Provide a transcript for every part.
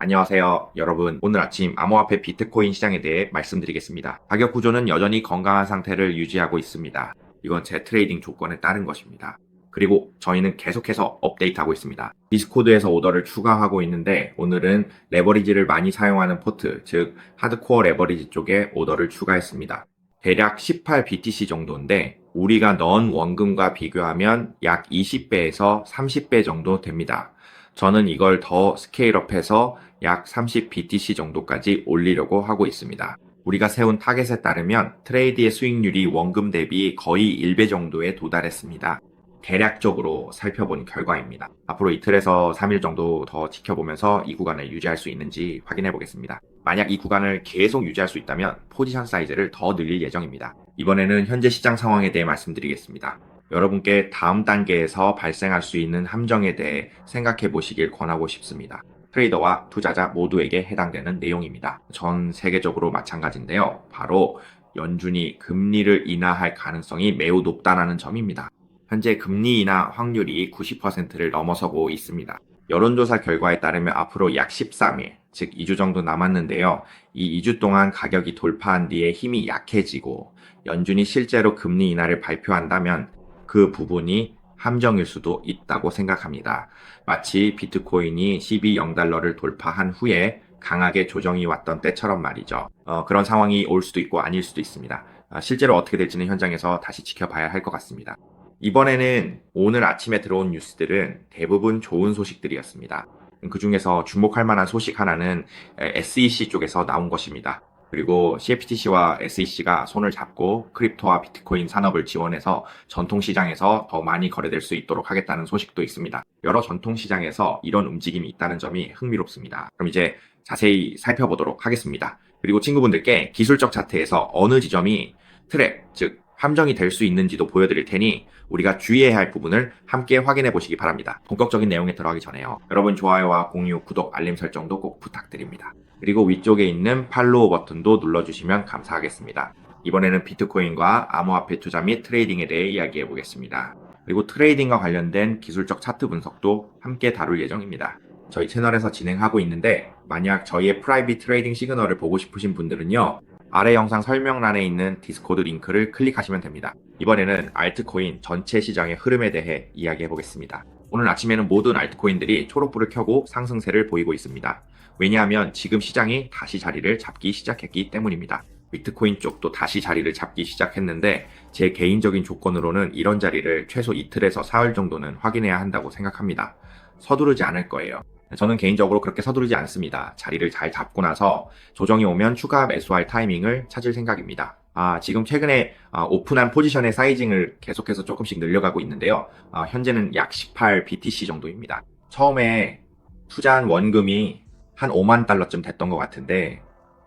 안녕하세요. 여러분, 오늘 아침 암호화폐 비트코인 시장에 대해 말씀드리겠습니다. 가격 구조는 여전히 건강한 상태를 유지하고 있습니다. 이건 제 트레이딩 조건에 따른 것입니다. 그리고 저희는 계속해서 업데이트하고 있습니다. 디스코드에서 오더를 추가하고 있는데 오늘은 레버리지를 많이 사용하는 포트, 즉 하드코어 레버리지 쪽에 오더를 추가했습니다. 대략 18BTC 정도인데 우리가 넣은 원금과 비교하면 약 20배에서 30배 정도 됩니다. 저는 이걸 더 스케일업해서 약 30BTC 정도까지 올리려고 하고 있습니다. 우리가 세운 타겟에 따르면 트레이드의 수익률이 원금 대비 거의 1배 정도에 도달했습니다. 대략적으로 살펴본 결과입니다. 앞으로 이틀에서 3일 정도 더 지켜보면서 이 구간을 유지할 수 있는지 확인해 보겠습니다. 만약 이 구간을 계속 유지할 수 있다면 포지션 사이즈를 더 늘릴 예정입니다. 이번에는 현재 시장 상황에 대해 말씀드리겠습니다. 여러분께 다음 단계에서 발생할 수 있는 함정에 대해 생각해 보시길 권하고 싶습니다. 트레이더와 투자자 모두에게 해당되는 내용입니다. 전 세계적으로 마찬가지인데요. 바로 연준이 금리를 인하할 가능성이 매우 높다는 점입니다. 현재 금리 인하 확률이 90%를 넘어서고 있습니다. 여론조사 결과에 따르면 앞으로 약 13일, 즉 2주 정도 남았는데요. 이 2주 동안 가격이 돌파한 뒤에 힘이 약해지고 연준이 실제로 금리 인하를 발표한다면 그 부분이 함정일 수도 있다고 생각합니다. 마치 비트코인이 12.0달러를 돌파한 후에 강하게 조정이 왔던 때처럼 말이죠. 그런 상황이 올 수도 있고 아닐 수도 있습니다. 실제로 어떻게 될지는 현장에서 다시 지켜봐야 할 것 같습니다. 이번에는 오늘 아침에 들어온 뉴스들은 대부분 좋은 소식들이었습니다. 그 중에서 주목할 만한 소식 하나는 SEC 쪽에서 나온 것입니다. 그리고 CFTC와 SEC가 손을 잡고 크립토와 비트코인 산업을 지원해서 전통시장에서 더 많이 거래될 수 있도록 하겠다는 소식도 있습니다. 여러 전통시장에서 이런 움직임이 있다는 점이 흥미롭습니다. 그럼 이제 자세히 살펴보도록 하겠습니다. 그리고 친구분들께 기술적 차트에서 어느 지점이 트랩, 즉 함정이 될 수 있는지도 보여드릴 테니 우리가 주의해야 할 부분을 함께 확인해 보시기 바랍니다. 본격적인 내용에 들어가기 전에요. 여러분 좋아요와 공유, 구독, 알림 설정도 꼭 부탁드립니다. 그리고 위쪽에 있는 팔로우 버튼도 눌러주시면 감사하겠습니다. 이번에는 비트코인과 암호화폐 투자 및 트레이딩에 대해 이야기해 보겠습니다. 그리고 트레이딩과 관련된 기술적 차트 분석도 함께 다룰 예정입니다. 저희 채널에서 진행하고 있는데 만약 저희의 프라이빗 트레이딩 시그널을 보고 싶으신 분들은요. 아래 영상 설명란에 있는 디스코드 링크를 클릭하시면 됩니다. 이번에는 알트코인 전체 시장의 흐름에 대해 이야기해 보겠습니다. 오늘 아침에는 모든 알트코인들이 초록불을 켜고 상승세를 보이고 있습니다. 왜냐하면 지금 시장이 다시 자리를 잡기 시작했기 때문입니다. 비트코인 쪽도 다시 자리를 잡기 시작했는데 제 개인적인 조건으로는 이런 자리를 최소 이틀에서 사흘 정도는 확인해야 한다고 생각합니다. 서두르지 않을 거예요. 저는 개인적으로 그렇게 서두르지 않습니다. 자리를 잘 잡고 나서 조정이 오면 추가 매수할 타이밍을 찾을 생각입니다. 지금 최근에 오픈한 포지션의 사이징을 계속해서 조금씩 늘려가고 있는데요. 현재는 약 18BTC 정도입니다. 처음에 투자한 원금이 한 5만 달러쯤 됐던 것 같은데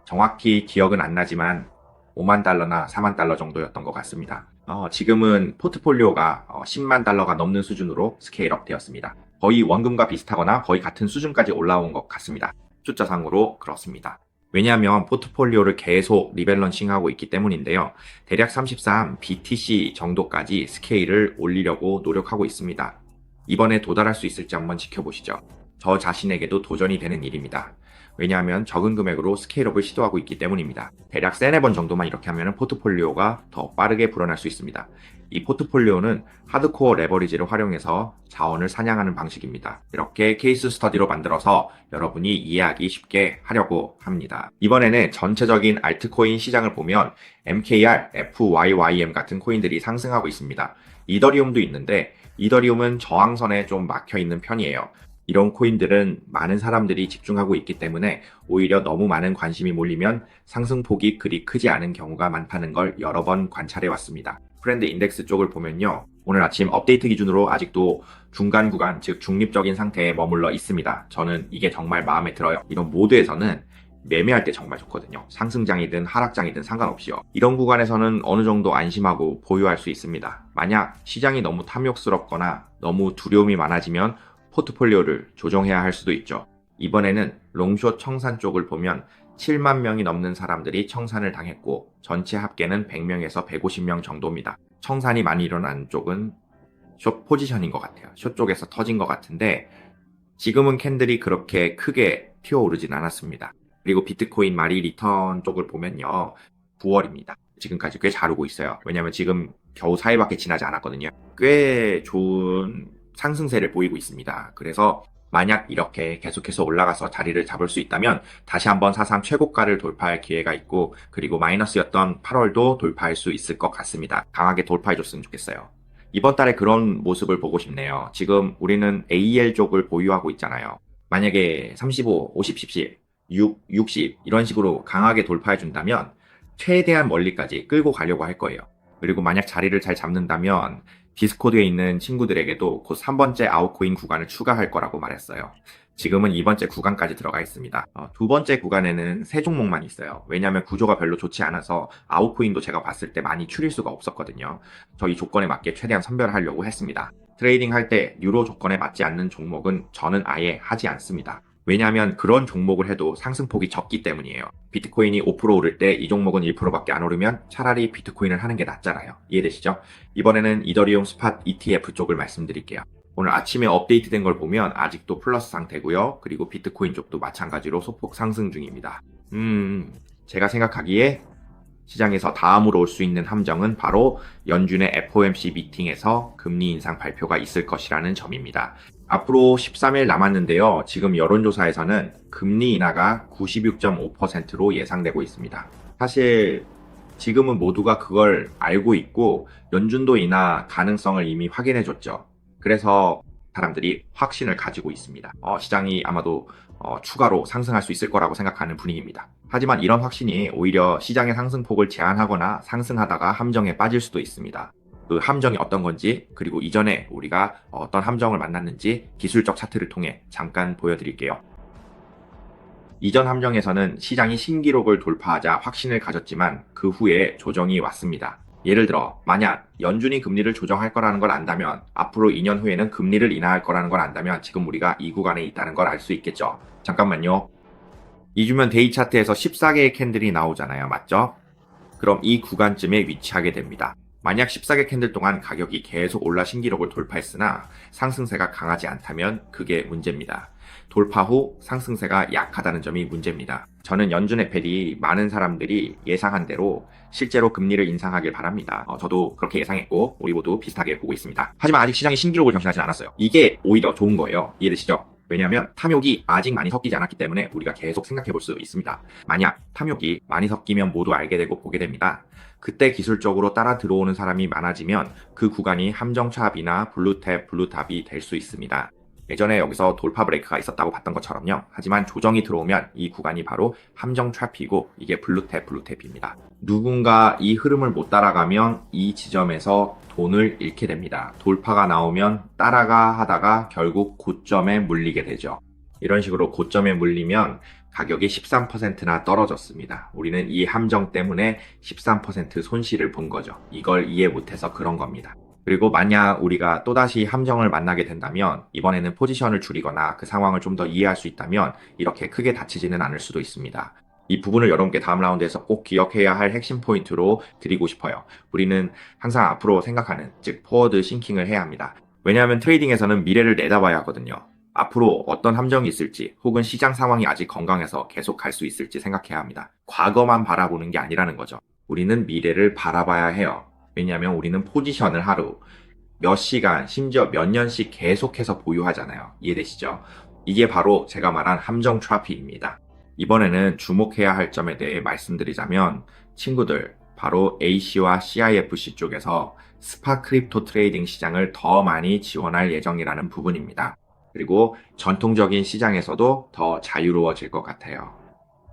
정확히 기억은 안 나지만 5만 달러나 4만 달러 정도였던 것 같습니다. 지금은 포트폴리오가 10만 달러가 넘는 수준으로 스케일업 되었습니다. 거의 원금과 비슷하거나 거의 같은 수준까지 올라온 것 같습니다. 숫자상으로 그렇습니다. 왜냐하면 포트폴리오를 계속 리밸런싱하고 있기 때문인데요. 대략 33BTC 정도까지 스케일을 올리려고 노력하고 있습니다. 이번에 도달할 수 있을지 한번 지켜보시죠. 저 자신에게도 도전이 되는 일입니다. 왜냐하면 적은 금액으로 스케일업을 시도하고 있기 때문입니다. 대략 3-4번 정도만 이렇게 하면 포트폴리오가 더 빠르게 불어날 수 있습니다. 이 포트폴리오는 하드코어 레버리지를 활용해서 자원을 사냥하는 방식입니다. 이렇게 케이스 스터디로 만들어서 여러분이 이해하기 쉽게 하려고 합니다. 이번에는 전체적인 알트코인 시장을 보면 MKR, FYYM 같은 코인들이 상승하고 있습니다. 이더리움도 있는데 이더리움은 저항선에 좀 막혀 있는 편이에요. 이런 코인들은 많은 사람들이 집중하고 있기 때문에 오히려 너무 많은 관심이 몰리면 상승폭이 그리 크지 않은 경우가 많다는 걸 여러 번 관찰해 왔습니다. 트렌드 인덱스 쪽을 보면요. 오늘 아침 업데이트 기준으로 아직도 중간 구간, 즉 중립적인 상태에 머물러 있습니다. 저는 이게 정말 마음에 들어요. 이런 모드에서는 매매할 때 정말 좋거든요. 상승장이든 하락장이든 상관없이요. 이런 구간에서는 어느 정도 안심하고 보유할 수 있습니다. 만약 시장이 너무 탐욕스럽거나 너무 두려움이 많아지면 포트폴리오를 조정해야 할 수도 있죠. 이번에는 롱숏 청산 쪽을 보면 7만 명이 넘는 사람들이 청산을 당했고 전체 합계는 100명에서 150명 정도입니다. 청산이 많이 일어난 쪽은 숏 포지션인 것 같아요. 숏 쪽에서 터진 것 같은데 지금은 캔들이 그렇게 크게 튀어오르진 않았습니다. 그리고 비트코인 마리 리턴 쪽을 보면요. 9월입니다. 지금까지 꽤 잘 오고 있어요. 왜냐면 지금 겨우 4일밖에 지나지 않았거든요. 꽤 좋은 상승세를 보이고 있습니다. 그래서 만약 이렇게 계속해서 올라가서 자리를 잡을 수 있다면 다시 한번 사상 최고가를 돌파할 기회가 있고, 그리고 마이너스였던 8월도 돌파할 수 있을 것 같습니다. 강하게 돌파해줬으면 좋겠어요. 이번 달에 그런 모습을 보고 싶네요. 지금 우리는 AEL 쪽을 보유하고 있잖아요. 만약에 35, 50, 10, 60 이런 식으로 강하게 돌파해준다면 최대한 멀리까지 끌고 가려고 할 거예요. 그리고 만약 자리를 잘 잡는다면 디스코드에 있는 친구들에게도 곧 3번째 아웃코인 구간을 추가할 거라고 말했어요. 지금은 2번째 구간까지 들어가 있습니다. 두 번째 구간에는 세 종목만 있어요. 왜냐하면 구조가 별로 좋지 않아서 아웃코인도 제가 봤을 때 많이 추릴 수가 없었거든요. 저희 조건에 맞게 최대한 선별하려고 했습니다. 트레이딩 할 때 유로 조건에 맞지 않는 종목은 저는 아예 하지 않습니다. 왜냐하면 그런 종목을 해도 상승폭이 적기 때문이에요. 비트코인이 5% 오를 때 이 종목은 1%밖에 안 오르면 차라리 비트코인을 하는 게 낫잖아요. 이해되시죠? 이번에는 이더리움 스팟 ETF 쪽을 말씀드릴게요. 오늘 아침에 업데이트된 걸 보면 아직도 플러스 상태고요. 그리고 비트코인 쪽도 마찬가지로 소폭 상승 중입니다. 제가 생각하기에 시장에서 다음으로 올 수 있는 함정은 바로 연준의 FOMC 미팅에서 금리 인상 발표가 있을 것이라는 점입니다. 앞으로 13일 남았는데요. 지금 여론조사에서는 금리 인하가 96.5%로 예상되고 있습니다. 사실 지금은 모두가 그걸 알고 있고 연준도 인하 가능성을 이미 확인해줬죠. 그래서 사람들이 확신을 가지고 있습니다. 시장이 아마도 추가로 상승할 수 있을 거라고 생각하는 분위기입니다. 하지만 이런 확신이 오히려 시장의 상승폭을 제한하거나 상승하다가 함정에 빠질 수도 있습니다. 그 함정이 어떤 건지, 그리고 이전에 우리가 어떤 함정을 만났는지 기술적 차트를 통해 잠깐 보여드릴게요. 이전 함정에서는 시장이 신기록을 돌파하자 확신을 가졌지만 그 후에 조정이 왔습니다. 예를 들어 만약 연준이 금리를 조정할 거라는 걸 안다면, 앞으로 2년 후에는 금리를 인하할 거라는 걸 안다면 지금 우리가 이 구간에 있다는 걸 알 수 있겠죠. 잠깐만요. 2주면 데이 차트에서 14개의 캔들이 나오잖아요. 맞죠? 그럼 이 구간쯤에 위치하게 됩니다. 만약 14개 캔들 동안 가격이 계속 올라 신기록을 돌파했으나 상승세가 강하지 않다면 그게 문제입니다. 돌파 후 상승세가 약하다는 점이 문제입니다. 저는 연준의 펠이 많은 사람들이 예상한 대로 실제로 금리를 인상하길 바랍니다. 저도 그렇게 예상했고 우리 모두 비슷하게 보고 있습니다. 하지만 아직 시장이 신기록을 경신하지 않았어요. 이게 오히려 좋은 거예요. 이해되시죠? 왜냐하면 탐욕이 아직 많이 섞이지 않았기 때문에 우리가 계속 생각해 볼 수 있습니다. 만약 탐욕이 많이 섞이면 모두 알게 되고 보게 됩니다. 그때 기술적으로 따라 들어오는 사람이 많아지면 그 구간이 함정 차압이나 블루탭, 블루탑이 될 수 있습니다. 예전에 여기서 돌파 브레이크가 있었다고 봤던 것처럼요. 하지만 조정이 들어오면 이 구간이 바로 함정 트래픽이고 이게 블루탭, 블루탭입니다. 누군가 이 흐름을 못 따라가면 이 지점에서 돈을 잃게 됩니다. 돌파가 나오면 따라가 하다가 결국 고점에 물리게 되죠. 이런 식으로 고점에 물리면 가격이 13%나 떨어졌습니다. 우리는 이 함정 때문에 13% 손실을 본 거죠. 이걸 이해 못해서 그런 겁니다. 그리고 만약 우리가 또다시 함정을 만나게 된다면 이번에는 포지션을 줄이거나 그 상황을 좀 더 이해할 수 있다면 이렇게 크게 다치지는 않을 수도 있습니다. 이 부분을 여러분께 다음 라운드에서 꼭 기억해야 할 핵심 포인트로 드리고 싶어요. 우리는 항상 앞으로 생각하는, 즉 포워드 싱킹을 해야 합니다. 왜냐하면 트레이딩에서는 미래를 내다봐야 하거든요. 앞으로 어떤 함정이 있을지 혹은 시장 상황이 아직 건강해서 계속 갈 수 있을지 생각해야 합니다. 과거만 바라보는 게 아니라는 거죠. 우리는 미래를 바라봐야 해요. 왜냐하면 우리는 포지션을 하루, 몇 시간, 심지어 몇 년씩 계속해서 보유하잖아요. 이해되시죠? 이게 바로 제가 말한 함정 트래픽입니다. 이번에는 주목해야 할 점에 대해 말씀드리자면 친구들, 바로 A씨와 CIFC 쪽에서 스팟 크립토 트레이딩 시장을 더 많이 지원할 예정이라는 부분입니다. 그리고 전통적인 시장에서도 더 자유로워질 것 같아요.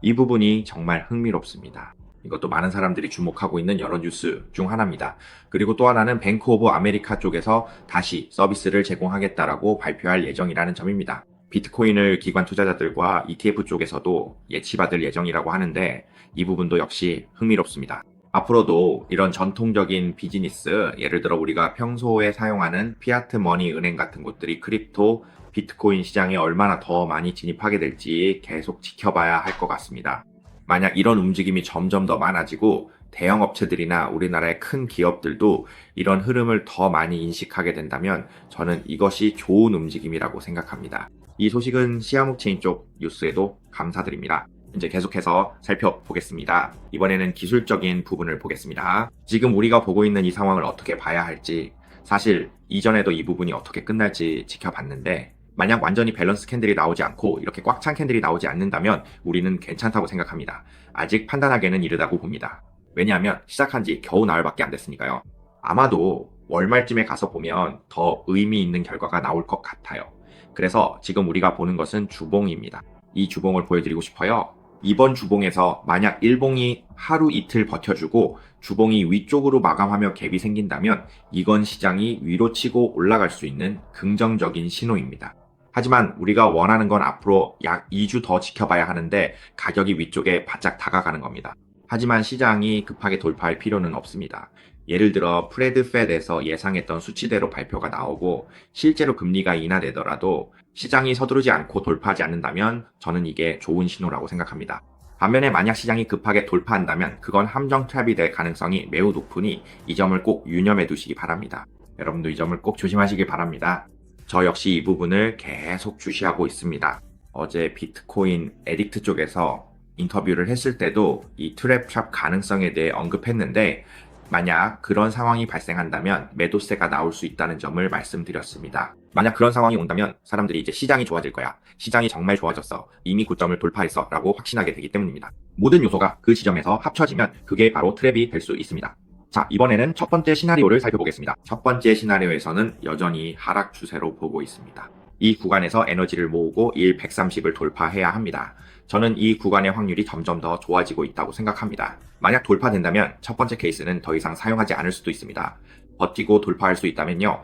이 부분이 정말 흥미롭습니다. 이것도 많은 사람들이 주목하고 있는 여러 뉴스 중 하나입니다. 그리고 또 하나는 뱅크 오브 아메리카 쪽에서 다시 서비스를 제공하겠다라고 발표할 예정이라는 점입니다. 비트코인을 기관 투자자들과 ETF 쪽에서도 예치받을 예정이라고 하는데 이 부분도 역시 흥미롭습니다. 앞으로도 이런 전통적인 비즈니스, 예를 들어 우리가 평소에 사용하는 피아트 머니 은행 같은 곳들이 크립토, 비트코인 시장에 얼마나 더 많이 진입하게 될지 계속 지켜봐야 할 것 같습니다. 만약 이런 움직임이 점점 더 많아지고 대형 업체들이나 우리나라의 큰 기업들도 이런 흐름을 더 많이 인식하게 된다면 저는 이것이 좋은 움직임이라고 생각합니다. 이 소식은 시아목체인 쪽 뉴스에도 감사드립니다. 이제 계속해서 살펴보겠습니다. 이번에는 기술적인 부분을 보겠습니다. 지금 우리가 보고 있는 이 상황을 어떻게 봐야 할지, 사실 이전에도 이 부분이 어떻게 끝날지 지켜봤는데, 만약 완전히 밸런스 캔들이 나오지 않고 이렇게 꽉 찬 캔들이 나오지 않는다면 우리는 괜찮다고 생각합니다. 아직 판단하기에는 이르다고 봅니다. 왜냐하면 시작한 지 겨우 나흘밖에 안 됐으니까요. 아마도 월말쯤에 가서 보면 더 의미 있는 결과가 나올 것 같아요. 그래서 지금 우리가 보는 것은 주봉입니다. 이 주봉을 보여드리고 싶어요. 이번 주봉에서 만약 일봉이 하루 이틀 버텨주고 주봉이 위쪽으로 마감하며 갭이 생긴다면 이건 시장이 위로 치고 올라갈 수 있는 긍정적인 신호입니다. 하지만 우리가 원하는 건 앞으로 약 2주 더 지켜봐야 하는데 가격이 위쪽에 바짝 다가가는 겁니다. 하지만 시장이 급하게 돌파할 필요는 없습니다. 예를 들어 프레드 팻에서 예상했던 수치대로 발표가 나오고 실제로 금리가 인하되더라도 시장이 서두르지 않고 돌파하지 않는다면 저는 이게 좋은 신호라고 생각합니다. 반면에 만약 시장이 급하게 돌파한다면 그건 함정 트랩이 될 가능성이 매우 높으니 이 점을 꼭 유념해 두시기 바랍니다. 여러분도 이 점을 꼭 조심하시기 바랍니다. 저 역시 이 부분을 계속 주시하고 있습니다. 어제 비트코인 에딕트 쪽에서 인터뷰를 했을 때도 이 트랩 가능성에 대해 언급했는데 만약 그런 상황이 발생한다면 매도세가 나올 수 있다는 점을 말씀드렸습니다. 만약 그런 상황이 온다면 사람들이 이제 시장이 좋아질 거야. 시장이 정말 좋아졌어. 이미 고점을 돌파했어. 라고 확신하게 되기 때문입니다. 모든 요소가 그 지점에서 합쳐지면 그게 바로 트랩이 될 수 있습니다. 자, 이번에는 첫 번째 시나리오를 살펴보겠습니다. 첫 번째 시나리오에서는 여전히 하락 추세로 보고 있습니다. 이 구간에서 에너지를 모으고 130을 돌파해야 합니다. 저는 이 구간의 확률이 점점 더 좋아지고 있다고 생각합니다. 만약 돌파된다면 첫 번째 케이스는 더 이상 사용하지 않을 수도 있습니다. 버티고 돌파할 수 있다면요.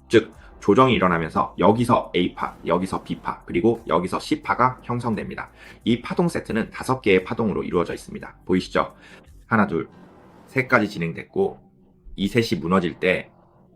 즉, 조정이 일어나면서 여기서 A파, 여기서 B파, 그리고 여기서 C파가 형성됩니다. 이 파동 세트는 5개의 파동으로 이루어져 있습니다. 보이시죠? 하나, 둘, 셋까지 진행됐고 이 셋이 무너질 때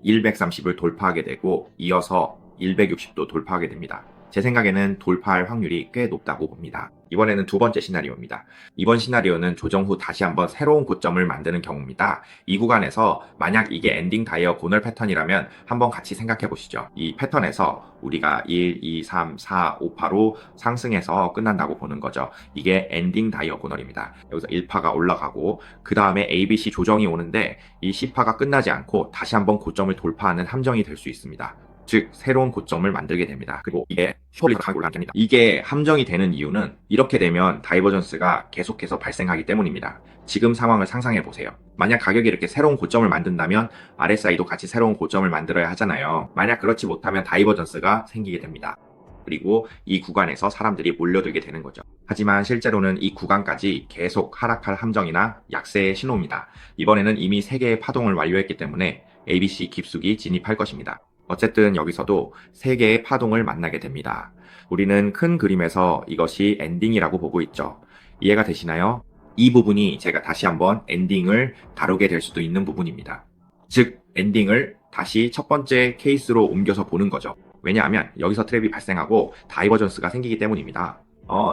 130을 돌파하게 되고 이어서 160도 돌파하게 됩니다. 제 생각에는 돌파할 확률이 꽤 높다고 봅니다. 이번에는 두 번째 시나리오입니다. 이번 시나리오는 조정 후 다시 한번 새로운 고점을 만드는 경우입니다. 이 구간에서 만약 이게 엔딩 다이어고널 패턴이라면 한번 같이 생각해 보시죠. 이 패턴에서 우리가 1, 2, 3, 4, 5파로 상승해서 끝난다고 보는 거죠. 이게 엔딩 다이어고널입니다. 여기서 1파가 올라가고 그 다음에 ABC 조정이 오는데 이 C파가 끝나지 않고 다시 한번 고점을 돌파하는 함정이 될 수 있습니다. 즉 새로운 고점을 만들게 됩니다. 그리고 이게 슈퍼리가 강하게 올라가게 됩니다. 이게 함정이 되는 이유는 이렇게 되면 다이버전스가 계속해서 발생하기 때문입니다. 지금 상황을 상상해 보세요. 만약 가격이 이렇게 새로운 고점을 만든다면 RSI도 같이 새로운 고점을 만들어야 하잖아요. 만약 그렇지 못하면 다이버전스가 생기게 됩니다. 그리고 이 구간에서 사람들이 몰려들게 되는 거죠. 하지만 실제로는 이 구간까지 계속 하락할 함정이나 약세의 신호입니다. 이번에는 이미 3개의 파동을 완료했기 때문에 ABC 깊숙이 진입할 것입니다. 어쨌든 여기서도 3개의 파동을 만나게 됩니다. 우리는 큰 그림에서 이것이 엔딩이라고 보고 있죠. 이해가 되시나요? 이 부분이 제가 다시 한번 엔딩을 다루게 될 수도 있는 부분입니다. 즉 엔딩을 다시 첫 번째 케이스로 옮겨서 보는 거죠. 왜냐하면 여기서 트랩이 발생하고 다이버전스가 생기기 때문입니다.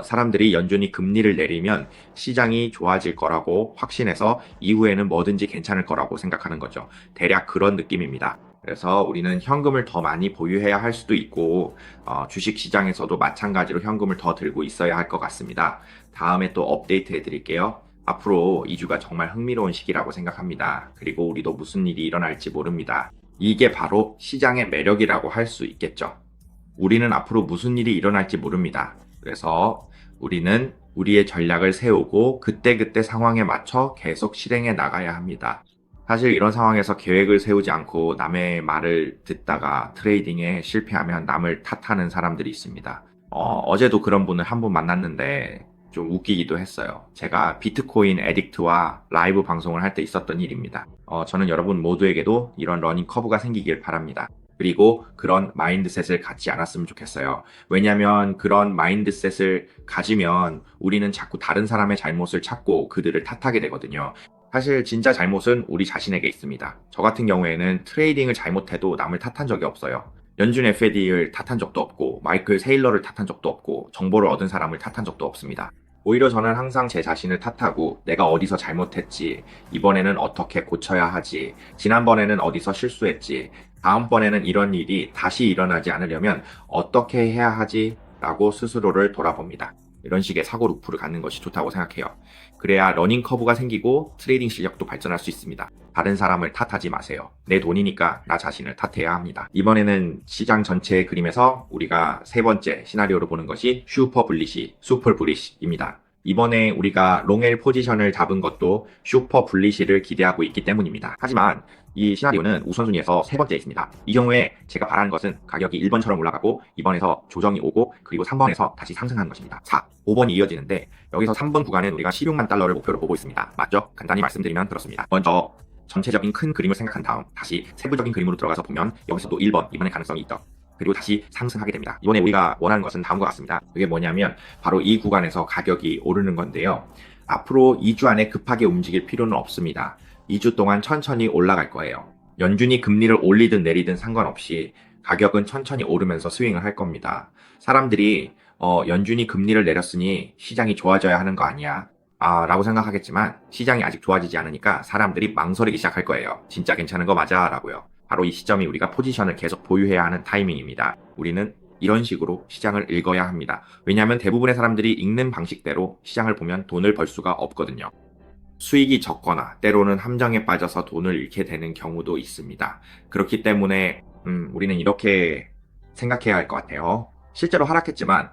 사람들이 연준이 금리를 내리면 시장이 좋아질 거라고 확신해서 이후에는 뭐든지 괜찮을 거라고 생각하는 거죠. 대략 그런 느낌입니다. 그래서 우리는 현금을 더 많이 보유해야 할 수도 있고 주식 시장에서도 마찬가지로 현금을 더 들고 있어야 할 것 같습니다. 다음에 또 업데이트 해드릴게요. 앞으로 2주가 정말 흥미로운 시기라고 생각합니다. 그리고 우리도 무슨 일이 일어날지 모릅니다. 이게 바로 시장의 매력이라고 할 수 있겠죠. 우리는 앞으로 무슨 일이 일어날지 모릅니다. 그래서 우리는 우리의 전략을 세우고 그때그때 상황에 맞춰 계속 실행해 나가야 합니다. 사실 이런 상황에서 계획을 세우지 않고 남의 말을 듣다가 트레이딩에 실패하면 남을 탓하는 사람들이 있습니다. 어제도 그런 분을 한 분 만났는데 좀 웃기기도 했어요. 제가 비트코인 에딕트와 라이브 방송을 할 때 있었던 일입니다. 저는 여러분 모두에게도 이런 러닝 커브가 생기길 바랍니다. 그리고 그런 마인드셋을 갖지 않았으면 좋겠어요. 왜냐하면 그런 마인드셋을 가지면 우리는 자꾸 다른 사람의 잘못을 찾고 그들을 탓하게 되거든요. 사실 진짜 잘못은 우리 자신에게 있습니다. 저 같은 경우에는 트레이딩을 잘못해도 남을 탓한 적이 없어요. 연준 FED를 탓한 적도 없고 마이클 세일러를 탓한 적도 없고 정보를 얻은 사람을 탓한 적도 없습니다. 오히려 저는 항상 제 자신을 탓하고 내가 어디서 잘못했지, 이번에는 어떻게 고쳐야 하지, 지난번에는 어디서 실수했지, 다음번에는 이런 일이 다시 일어나지 않으려면 어떻게 해야 하지 라고 스스로를 돌아봅니다. 이런 식의 사고 루프를 갖는 것이 좋다고 생각해요. 그래야 러닝 커브가 생기고 트레이딩 실력도 발전할 수 있습니다. 다른 사람을 탓하지 마세요. 내 돈이니까 나 자신을 탓해야 합니다. 이번에는 시장 전체의 그림에서 우리가 세 번째 시나리오로 보는 것이 슈퍼 불리시입니다. 이번에 우리가 롱엘 포지션을 잡은 것도 슈퍼 불리시를 기대하고 있기 때문입니다. 하지만 이 시나리오는 우선순위에서 세 번째에 있습니다. 이 경우에 제가 바라는 것은 가격이 1번처럼 올라가고 2번에서 조정이 오고 그리고 3번에서 다시 상승하는 것입니다. 4, 5번이 이어지는데 여기서 3번 구간은 우리가 16만 달러를 목표로 보고 있습니다. 맞죠? 간단히 말씀드리면 그렇습니다. 먼저 전체적인 큰 그림을 생각한 다음 다시 세부적인 그림으로 들어가서 보면 여기서도 1번, 2번의 가능성이 있죠. 그리고 다시 상승하게 됩니다. 이번에 우리가 원하는 것은 다음과 같습니다. 그게 뭐냐면 바로 이 구간에서 가격이 오르는 건데요. 앞으로 2주 안에 급하게 움직일 필요는 없습니다. 2주 동안 천천히 올라갈 거예요. 연준이 금리를 올리든 내리든 상관없이 가격은 천천히 오르면서 스윙을 할 겁니다. 사람들이 연준이 금리를 내렸으니 시장이 좋아져야 하는 거 아니야? 라고 생각하겠지만 시장이 아직 좋아지지 않으니까 사람들이 망설이기 시작할 거예요. 진짜 괜찮은 거 맞아? 라고요. 바로 이 시점이 우리가 포지션을 계속 보유해야 하는 타이밍입니다. 우리는 이런 식으로 시장을 읽어야 합니다. 왜냐하면 대부분의 사람들이 읽는 방식대로 시장을 보면 돈을 벌 수가 없거든요. 수익이 적거나 때로는 함정에 빠져서 돈을 잃게 되는 경우도 있습니다. 그렇기 때문에 우리는 이렇게 생각해야 할 것 같아요. 실제로 하락했지만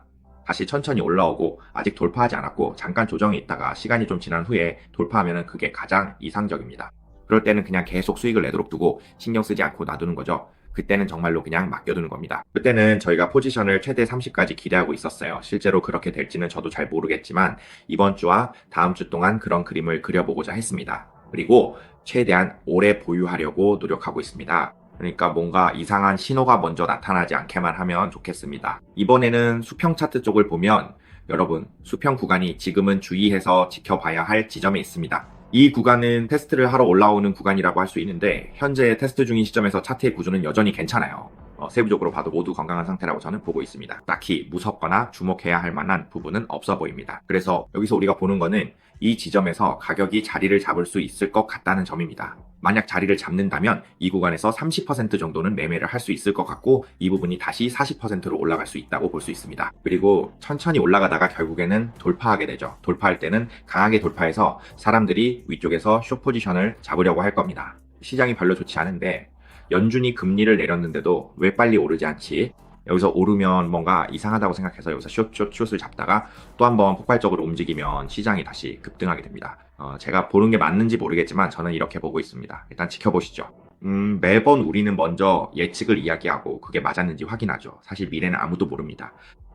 다시 천천히 올라오고 아직 돌파하지 않았고 잠깐 조정이 있다가 시간이 좀 지난 후에 돌파하면 그게 가장 이상적입니다. 그럴 때는 그냥 계속 수익을 내도록 두고 신경 쓰지 않고 놔두는 거죠. 그때는 정말로 그냥 맡겨두는 겁니다. 그때는 저희가 포지션을 최대 30까지 기대하고 있었어요. 실제로 그렇게 될지는 저도 잘 모르겠지만 이번 주와 다음 주 동안 그런 그림을 그려보고자 했습니다. 그리고 최대한 오래 보유하려고 노력하고 있습니다. 그러니까 뭔가 이상한 신호가 먼저 나타나지 않게만 하면 좋겠습니다. 이번에는 수평 차트 쪽을 보면 여러분 수평 구간이 지금은 주의해서 지켜봐야 할 지점에 있습니다. 이 구간은 테스트를 하러 올라오는 구간이라고 할 수 있는데 현재 테스트 중인 시점에서 차트의 구조는 여전히 괜찮아요. 세부적으로 봐도 모두 건강한 상태라고 저는 보고 있습니다. 딱히 무섭거나 주목해야 할 만한 부분은 없어 보입니다. 그래서 여기서 우리가 보는 거는 이 지점에서 가격이 자리를 잡을 수 있을 것 같다는 점입니다. 만약 자리를 잡는다면 이 구간에서 30% 정도는 매매를 할 수 있을 것 같고 이 부분이 다시 40%로 올라갈 수 있다고 볼 수 있습니다. 그리고 천천히 올라가다가 결국에는 돌파하게 되죠. 돌파할 때는 강하게 돌파해서 사람들이 위쪽에서 숏 포지션을 잡으려고 할 겁니다. 시장이 별로 좋지 않은데 연준이 금리를 내렸는데도 왜 빨리 오르지 않지? 여기서 오르면 뭔가 이상하다고 생각해서 여기서 숏을 잡다가 또 한번 폭발적으로 움직이면 시장이 다시 급등하게 됩니다. 제가 보는 게 맞는지 모르겠지만 저는 이렇게 보고 있습니다. 일단 지켜보시죠. 매번 우리는 먼저 예측을 이야기하고 그게 맞았는지 확인하죠. 사실 미래는 아무도 모릅니다.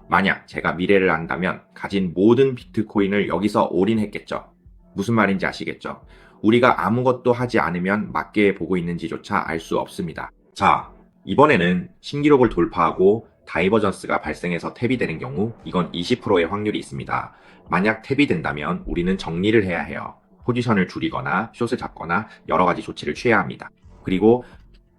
만약 제가 미래를 안다면 가진 모든 비트코인을 여기서 올인했겠죠. 무슨 말인지 아시겠죠? 우리가 아무것도 하지 않으면 맞게 보고 있는지조차 알 수 없습니다. 자, 이번에는 신기록을 돌파하고 다이버전스가 발생해서 탭이 되는 경우 이건 20%의 확률이 있습니다. 만약 탭이 된다면 우리는 정리를 해야 해요. 포지션을 줄이거나 숏을 잡거나 여러 가지 조치를 취해야 합니다. 그리고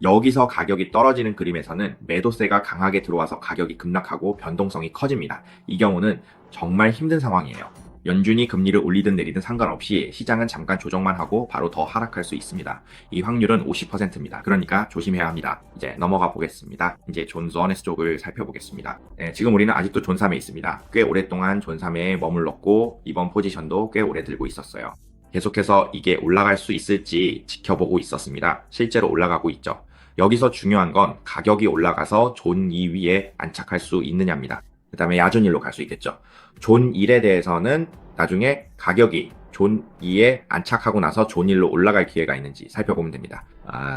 여기서 가격이 떨어지는 그림에서는 매도세가 강하게 들어와서 가격이 급락하고 변동성이 커집니다. 이 경우는 정말 힘든 상황이에요. 연준이 금리를 올리든 내리든 상관없이 시장은 잠깐 조정만 하고 바로 더 하락할 수 있습니다. 이 확률은 50%입니다. 그러니까 조심해야 합니다. 이제 넘어가 보겠습니다. 이제 존 저네스 쪽을 살펴보겠습니다. 지금 우리는 아직도 존 3에 있습니다. 꽤 오랫동안 존 3에 머물렀고 이번 포지션도 꽤 오래 들고 있었어요. 계속해서 이게 올라갈 수 있을지 지켜보고 있었습니다. 실제로 올라가고 있죠. 여기서 중요한 건 가격이 올라가서 존 2위에 안착할 수 있느냐입니다. 그 다음에 야존 1로 갈 수 있겠죠. 존 1에 대해서는 나중에 가격이 존 2에 안착하고 나서 존 1로 올라갈 기회가 있는지 살펴보면 됩니다.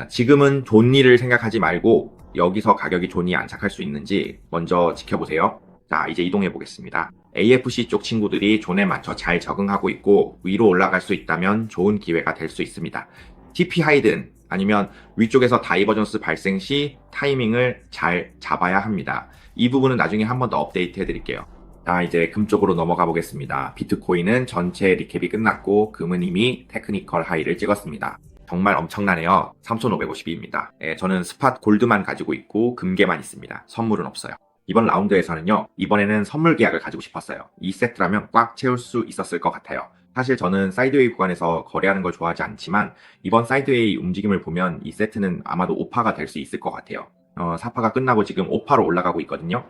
지금은 존 2를 생각하지 말고 여기서 가격이 존 2에 안착할 수 있는지 먼저 지켜보세요. 자, 이제 이동해 보겠습니다. AFC 쪽 친구들이 존에 맞춰 잘 적응하고 있고 위로 올라갈 수 있다면 좋은 기회가 될 수 있습니다. TP 하이든 아니면 위쪽에서 다이버전스 발생 시 타이밍을 잘 잡아야 합니다. 이 부분은 나중에 한 번 더 업데이트 해드릴게요. 자, 이제 금 쪽으로 넘어가 보겠습니다. 비트코인은 전체 리캡이 끝났고 금은 이미 테크니컬 하이를 찍었습니다. 정말 엄청나네요. 3,550입니다. 저는 스팟 골드만 가지고 있고 금괴만 있습니다. 선물은 없어요. 이번 라운드에서는요, 이번에는 선물 계약을 가지고 싶었어요. 이 세트라면 꽉 채울 수 있었을 것 같아요. 사실 저는 사이드웨이 구간에서 거래하는 걸 좋아하지 않지만 이번 사이드웨이 움직임을 보면 이 세트는 아마도 5파가 될 수 있을 것 같아요. 4파가 끝나고 지금 5파로 올라가고 있거든요.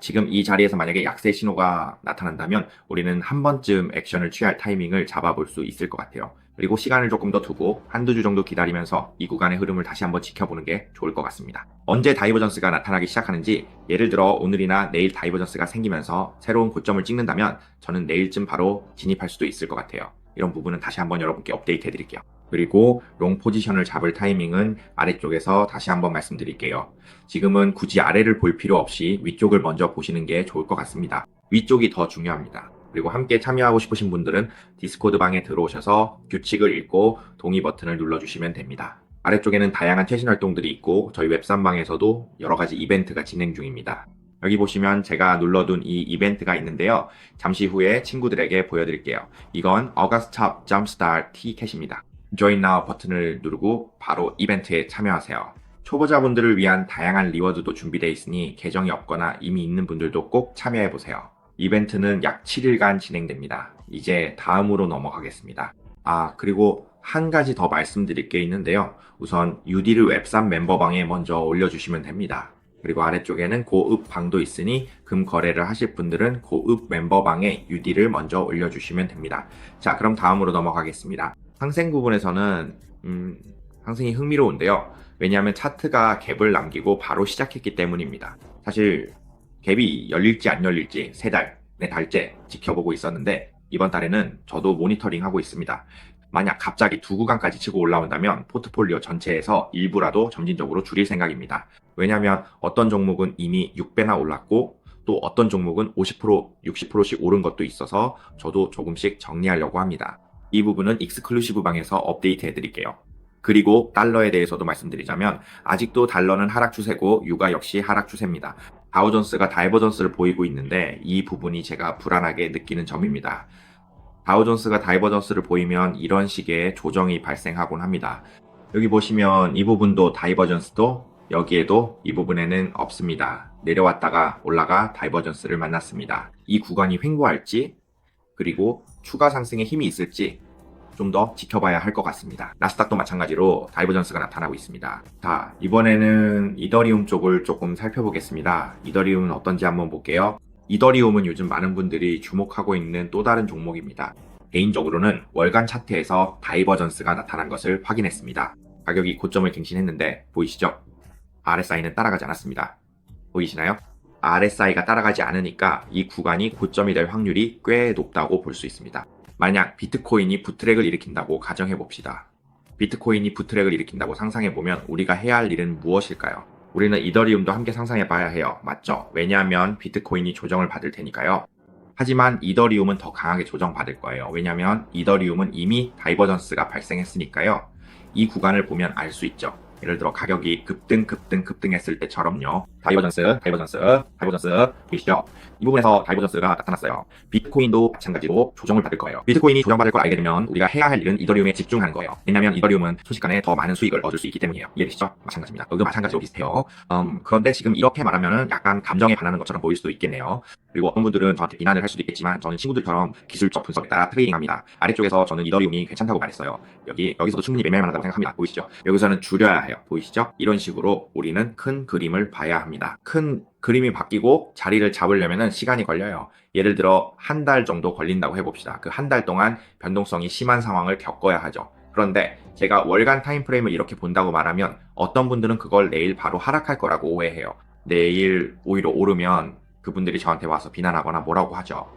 지금 이 자리에서 만약에 약세 신호가 나타난다면 우리는 한 번쯤 액션을 취할 타이밍을 잡아볼 수 있을 것 같아요. 그리고 시간을 조금 더 두고 한두 주 정도 기다리면서 이 구간의 흐름을 다시 한번 지켜보는 게 좋을 것 같습니다. 언제 다이버전스가 나타나기 시작하는지, 예를 들어 오늘이나 내일 다이버전스가 생기면서 새로운 고점을 찍는다면 저는 내일쯤 바로 진입할 수도 있을 것 같아요. 이런 부분은 다시 한번 여러분께 업데이트 해드릴게요. 그리고 롱 포지션을 잡을 타이밍은 아래쪽에서 다시 한번 말씀드릴게요. 지금은 굳이 아래를 볼 필요 없이 위쪽을 먼저 보시는 게 좋을 것 같습니다. 위쪽이 더 중요합니다. 그리고 함께 참여하고 싶으신 분들은 디스코드 방에 들어오셔서 규칙을 읽고 동의 버튼을 눌러주시면 됩니다. 아래쪽에는 다양한 최신 활동들이 있고 저희 웹3방에서도 여러 가지 이벤트가 진행 중입니다. 여기 보시면 제가 눌러둔 이 이벤트가 있는데요. 잠시 후에 친구들에게 보여드릴게요. 이건 August Top Jumpstart T캐시입니다. Join Now 버튼을 누르고 바로 이벤트에 참여하세요. 초보자분들을 위한 다양한 리워드도 준비되어 있으니 계정이 없거나 이미 있는 분들도 꼭 참여해보세요. 이벤트는 약 7일간 진행됩니다. 이제 다음으로 넘어가겠습니다. 그리고 한 가지 더 말씀드릴 게 있는데요. 우선 유디르 웹3 멤버방에 먼저 올려주시면 됩니다. 그리고 아래쪽에는 고읍 방도 있으니 금 거래를 하실 분들은 고읍 멤버방에 유디를 먼저 올려주시면 됩니다. 자, 그럼 다음으로 넘어가겠습니다. 상생 부분에서는 상승이 흥미로운데요. 왜냐하면 차트가 갭을 남기고 바로 시작했기 때문입니다. 사실 갭이 열릴지 안 열릴지 3달, 4달째 지켜보고 있었는데 이번 달에는 저도 모니터링하고 있습니다. 만약 갑자기 두 구간까지 치고 올라온다면 포트폴리오 전체에서 일부라도 점진적으로 줄일 생각입니다. 왜냐하면 어떤 종목은 이미 6배나 올랐고 또 어떤 종목은 50%, 60%씩 오른 것도 있어서 저도 조금씩 정리하려고 합니다. 이 부분은 익스클루시브 방에서 업데이트 해드릴게요. 그리고 달러에 대해서도 말씀드리자면 아직도 달러는 하락 추세고 유가 역시 하락 추세입니다. 다우존스가 다이버전스를 보이고 있는데 이 부분이 제가 불안하게 느끼는 점입니다. 다우존스가 다이버전스를 보이면 이런 식의 조정이 발생하곤 합니다. 여기 보시면 이 부분도 다이버전스도 여기에도 이 부분에는 없습니다. 내려왔다가 올라가 다이버전스를 만났습니다. 이 구간이 횡보할지 그리고 추가 상승에 힘이 있을지 좀 더 지켜봐야 할 것 같습니다. 나스닥도 마찬가지로 다이버전스가 나타나고 있습니다. 자, 이번에는 이더리움 쪽을 조금 살펴보겠습니다. 이더리움은 어떤지 한번 볼게요. 이더리움은 요즘 많은 분들이 주목하고 있는 또 다른 종목입니다. 개인적으로는 월간 차트에서 다이버전스가 나타난 것을 확인했습니다. 가격이 고점을 갱신했는데 보이시죠? RSI는 따라가지 않았습니다. 보이시나요? RSI가 따라가지 않으니까 이 구간이 고점이 될 확률이 꽤 높다고 볼 수 있습니다. 만약 비트코인이 부트랙을 일으킨다고 가정해봅시다. 비트코인이 부트랙을 일으킨다고 상상해보면 우리가 해야 할 일은 무엇일까요? 우리는 이더리움도 함께 상상해봐야 해요. 맞죠? 왜냐하면 비트코인이 조정을 받을 테니까요. 하지만 이더리움은 더 강하게 조정받을 거예요. 왜냐하면 이더리움은 이미 다이버전스가 발생했으니까요. 이 구간을 보면 알 수 있죠. 예를 들어 가격이 급등했을 때처럼요. 다이버전스 보이시죠? 이 부분에서 다이버전스가 나타났어요. 비트코인도 마찬가지로 조정을 받을 거예요. 비트코인이 조정받을 걸 알게 되면 우리가 해야 할 일은 이더리움에 집중하는 거예요. 왜냐하면 이더리움은 순식간에 더 많은 수익을 얻을 수 있기 때문이에요. 이해되시죠? 마찬가지입니다. 여기도 마찬가지로 비슷해요. 그런데 지금 이렇게 말하면은 약간 감정에 반하는 것처럼 보일 수도 있겠네요. 그리고 어떤 분들은 저한테 비난을 할 수도 있겠지만 저는 친구들처럼 기술적 분석에 따라 트레이딩합니다. 아래쪽에서 저는 이더리움이 괜찮다고 말했어요. 여기서도 충분히 매매할 만하다고 생각합니다. 보이시죠? 여기서는 줄여야 해요. 보이시죠? 이런 식으로 우리는 큰 그림을 봐야 합니다. 큰 그림이 바뀌고 자리를 잡으려면 시간이 걸려요. 예를 들어 한 달 정도 걸린다고 해봅시다. 그 한 달 동안 변동성이 심한 상황을 겪어야 하죠. 그런데 제가 월간 타임프레임을 이렇게 본다고 말하면 어떤 분들은 그걸 내일 바로 하락할 거라고 오해해요. 내일 오히려 오르면 그분들이 저한테 와서 비난하거나 뭐라고 하죠.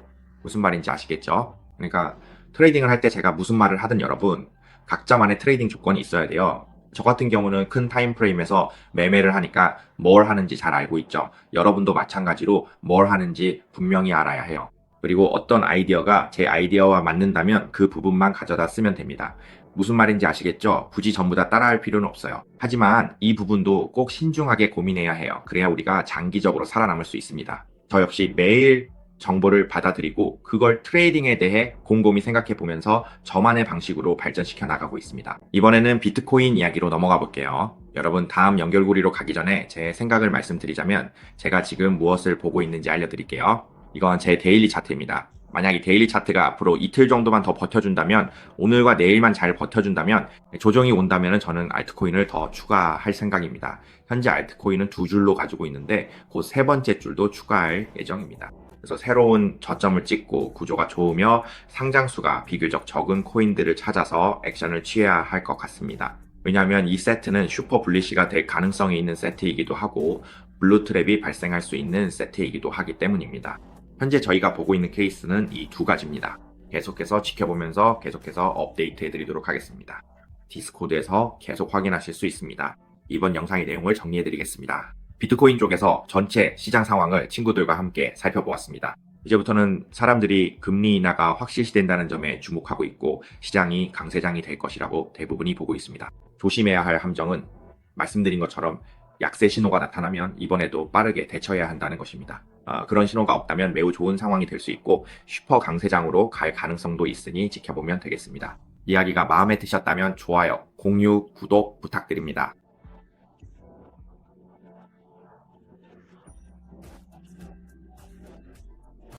무슨 말인지 아시겠죠? 그러니까 트레이딩을 할 때 제가 무슨 말을 하든 여러분 각자만의 트레이딩 조건이 있어야 돼요. 저 같은 경우는 큰 타임프레임에서 매매를 하니까 뭘 하는지 잘 알고 있죠. 여러분도 마찬가지로 뭘 하는지 분명히 알아야 해요. 그리고 어떤 아이디어가 제 아이디어와 맞는다면 그 부분만 가져다 쓰면 됩니다. 무슨 말인지 아시겠죠? 굳이 전부 다 따라할 필요는 없어요. 하지만 이 부분도 꼭 신중하게 고민해야 해요. 그래야 우리가 장기적으로 살아남을 수 있습니다. 저 역시 매일 정보를 받아들이고 그걸 트레이딩에 대해 곰곰이 생각해 보면서 저만의 방식으로 발전시켜 나가고 있습니다. 이번에는 비트코인 이야기로 넘어가 볼게요. 여러분 다음 연결고리로 가기 전에 제 생각을 말씀드리자면 제가 지금 무엇을 보고 있는지 알려드릴게요. 이건 제 데일리 차트입니다. 만약 이 데일리 차트가 앞으로 이틀 정도만 더 버텨준다면, 오늘과 내일만 잘 버텨준다면, 조정이 온다면 저는 알트코인을 더 추가할 생각입니다. 현재 알트코인은 두 줄로 가지고 있는데 곧 세 번째 줄도 추가할 예정입니다. 그래서 새로운 저점을 찍고 구조가 좋으며 상장수가 비교적 적은 코인들을 찾아서 액션을 취해야 할 것 같습니다. 왜냐하면 이 세트는 슈퍼 불리시가 될 가능성이 있는 세트이기도 하고 블루트랩이 발생할 수 있는 세트이기도 하기 때문입니다. 현재 저희가 보고 있는 케이스는 이 두 가지입니다. 계속해서 지켜보면서 계속해서 업데이트 해드리도록 하겠습니다. 디스코드에서 계속 확인하실 수 있습니다. 이번 영상의 내용을 정리해드리겠습니다. 비트코인 쪽에서 전체 시장 상황을 친구들과 함께 살펴보았습니다. 이제부터는 사람들이 금리 인하가 확실시된다는 점에 주목하고 있고 시장이 강세장이 될 것이라고 대부분이 보고 있습니다. 조심해야 할 함정은 말씀드린 것처럼 약세 신호가 나타나면 이번에도 빠르게 대처해야 한다는 것입니다. 그런 신호가 없다면 매우 좋은 상황이 될 수 있고 슈퍼 강세장으로 갈 가능성도 있으니 지켜보면 되겠습니다. 이야기가 마음에 드셨다면 좋아요, 공유, 구독 부탁드립니다.